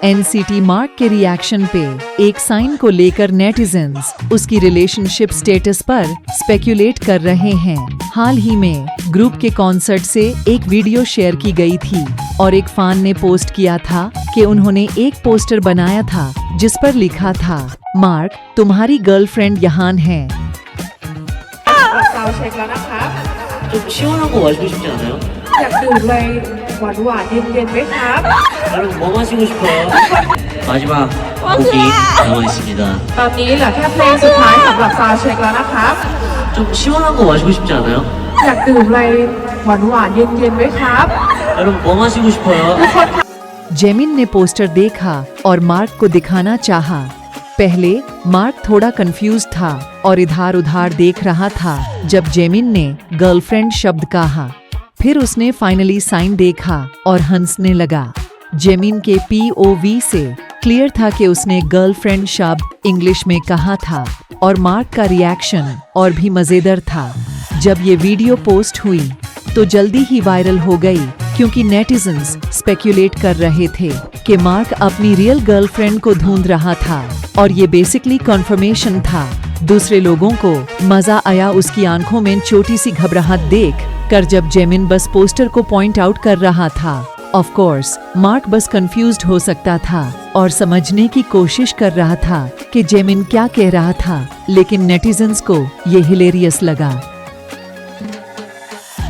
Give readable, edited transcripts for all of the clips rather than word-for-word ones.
NCT mark के reaction पे एक साइन को लेकर नेटिजन्स उसकी रिलेशनशिप स्टेटस पर स्पेक्यूलेट कर रहे हैं। हाल ही में ग्रुप के कॉन्सर्ट से एक वीडियो शेयर की गई थी और एक फैन ने पोस्ट किया था कि उन्होंने एक पोस्टर बनाया था जिस पर लिखा था, मार्क तुम्हारी गर्लफ्रेंड यहाँ है। 좀 시원한 거 마시고 싶지 않아요? อยากดื่มอะไรหวานๆเย็นๆไหมครับ 여러분 뭐 마시고 싶어요? 마지막 곡이 남아있습니다. ตอนนี้เหลือแค่เพลงสุดท้ายสำหรับซาวด์เช็คแล้วนะครับ 좀 시원한 거 마시고 싶지 않아요? อยากดื่มอะไรหวานๆเย็นๆไหมครับ 여러분 뭐 마시고 싶어요? जेमिन ने पोस्टर देखा और मार्क को दिखाना चाहा। पहले मार्क थोड़ा कंफ्यूज था और इधर उधर देख रहा था जब जेमिन ने गर्लफ्रेंड शब्द कहा। फिर उसने फाइनली साइन देखा और हंसने लगा। जेमिन के POV से क्लियर था कि उसने गर्लफ्रेंड शब्द इंग्लिश में कहा था और मार्क का रिएक्शन और भी मजेदार था। जब ये वीडियो पोस्ट हुई तो जल्दी ही वायरल हो गई क्योंकि नेटिजन्स स्पेक्यूलेट कर रहे थे कि मार्क अपनी रियल गर्लफ्रेंड को ढूंढ रहा था और ये बेसिकली कन्फर्मेशन था। दूसरे लोगों को मजा आया उसकी आंखों में छोटी सी घबराहट देख कर जब जेमिन बस पोस्टर को पॉइंट आउट कर रहा था। ऑफ कोर्स मार्क बस कंफ्यूज्ड हो सकता था और समझने की कोशिश कर रहा था कि जेमिन क्या कह रहा था, लेकिन नेटिजन्स को ये हिलेरियस लगा।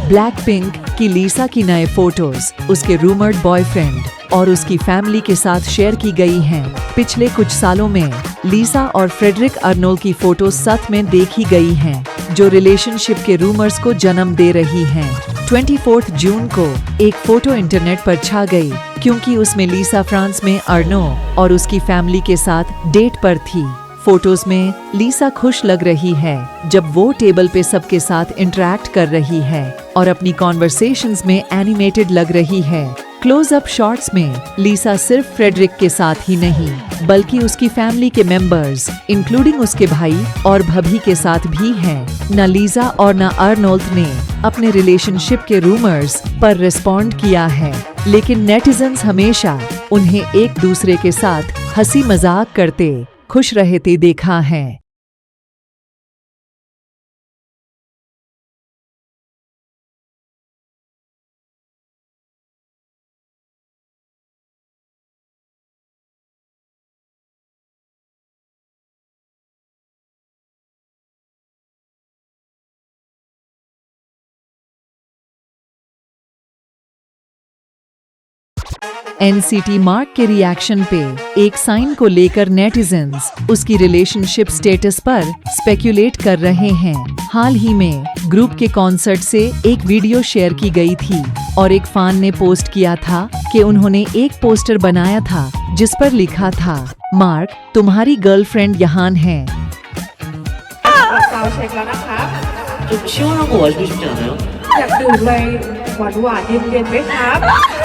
ब्लैक पिंक की लीसा की नए फोटोज उसके रूमर्ड बॉयफ्रेंड और उसकी फैमिली के साथ शेयर की गई हैं। पिछले कुछ सालों में लीसा और फ्रेडरिक अर्नोल्ड की फोटो साथ में देखी गई हैं, जो रिलेशनशिप के रूमर्स को जन्म दे रही हैं। 24 जून को एक फोटो इंटरनेट पर छा गई क्योंकि उसमें लीसा फ्रांस में अर्नो और उसकी फैमिली के साथ डेट पर थी। फोटोज में लीसा खुश लग रही है जब वो टेबल पे सबके साथ इंटरेक्ट कर रही है और अपनी कॉन्वर्सेशंस में एनिमेटेड लग रही है। क्लोज-अप शॉट्स में लीसा सिर्फ फ्रेडरिक के साथ ही नहीं बल्कि उसकी फैमिली के मेंबर्स इंक्लूडिंग उसके भाई और भाभी के साथ भी हैं। न लीसा और न अर्नोल्ड ने अपने रिलेशनशिप के रूमर्स पर रिस्पॉन्ड किया है, लेकिन नेटिजन्स हमेशा उन्हें एक दूसरे के साथ हंसी मजाक करते खुश रहते देखा है। एनसीटी मार्क के रिएक्शन पे एक साइन को लेकर नेटिजन्स उसकी रिलेशनशिप स्टेटस पर स्पेक्यूलेट कर रहे हैं। हाल ही में ग्रुप के कॉन्सर्ट से एक वीडियो शेयर की गई थी और एक फैन ने पोस्ट किया था कि उन्होंने एक पोस्टर बनाया था जिस पर लिखा था, मार्क तुम्हारी गर्लफ्रेंड यहाँ है। ซาวด์เช็คแล้วนะครับ 좀 시원한 거 마시고 싶지 않아요? อยากดื่มอะไรหวานๆเย็นๆไหมครับ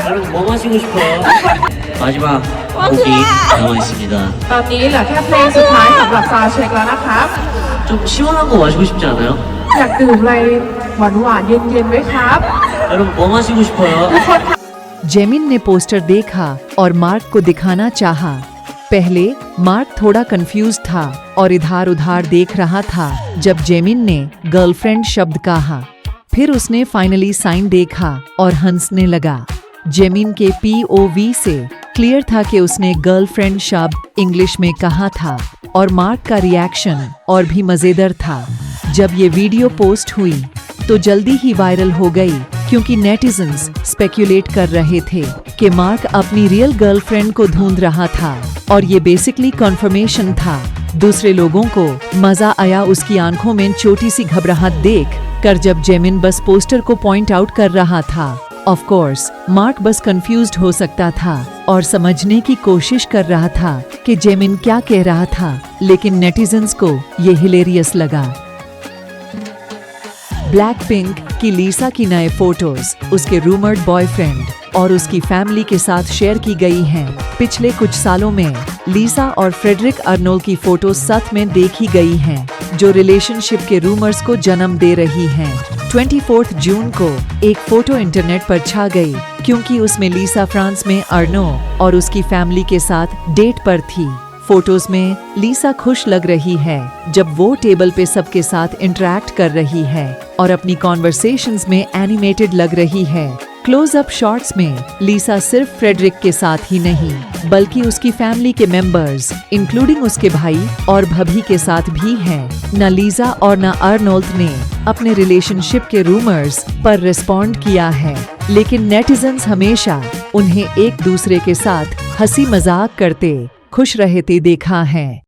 여러분 뭐 마시고 싶어요? 마지막 곡이 남아있습니다. ตอนนี้เหลือแค่เพลงสุดท้ายสำหรับซาวด์เช็คแล้วนะครับ 좀 시원한 거 마시고 싶지 않아요? อยากดื่มอะไรหวานๆเย็นๆไหมครับ 여러분 뭐 마시고 싶어요? जेमिन ने पोस्टर देखा और मार्क को दिखाना चाहा। पहले मार्क थोड़ा कंफ्यूज था और इधर उधर देख रहा था जब जेमिन ने गर्लफ्रेंड शब्द कहा। फिर उसने फाइनली साइन देखा और हंसने लगा। जेमिन के POV से क्लियर था कि उसने गर्लफ्रेंड शब्द इंग्लिश में कहा था और मार्क का रिएक्शन और भी मजेदार था। जब ये वीडियो पोस्ट हुई तो जल्दी ही वायरल हो गई क्योंकि नेटिजन्स स्पेक्यूलेट कर रहे थे कि मार्क अपनी रियल गर्लफ्रेंड को ढूंढ रहा था और ये बेसिकली कन्फर्मेशन था। दूसरे लोगों को मजा आया उसकी आंखों में छोटी सी घबराहट देख कर जब जेमिन बस पोस्टर को पॉइंट आउट कर रहा था। ऑफ कोर्स मार्क बस कंफ्यूज्ड हो सकता था और समझने की कोशिश कर रहा था कि जेमिन क्या कह रहा था, लेकिन नेटिजन्स को ये हिलेरियस लगा। ब्लैक पिंक की लीसा की नए फोटोज उसके रूमर्ड बॉयफ्रेंड और उसकी फैमिली के साथ शेयर की गई हैं। पिछले कुछ सालों में लीसा और फ्रेडरिक अर्नोल्ड की फोटो साथ में देखी गई हैं, जो रिलेशनशिप के रूमर्स को जन्म दे रही हैं। 24 जून को एक फोटो इंटरनेट पर छा गई क्योंकि उसमें लीसा फ्रांस में अर्नो और उसकी फैमिली के साथ डेट पर थी। फोटोज में लीसा खुश लग रही है जब वो टेबल पे सबके साथ इंटरेक्ट कर रही है और अपनी कॉन्वर्सेशंस में एनिमेटेड लग रही है। क्लोज-अप शॉट्स में लीसा सिर्फ फ्रेडरिक के साथ ही नहीं बल्कि उसकी फैमिली के मेंबर्स इंक्लूडिंग उसके भाई और भाभी के साथ भी हैं। न लीसा और न अर्नोल्ड ने अपने रिलेशनशिप के रूमर्स पर रिस्पॉन्ड किया है, लेकिन नेटिजन्स हमेशा उन्हें एक दूसरे के साथ हंसी मजाक करते खुश रहते देखा है।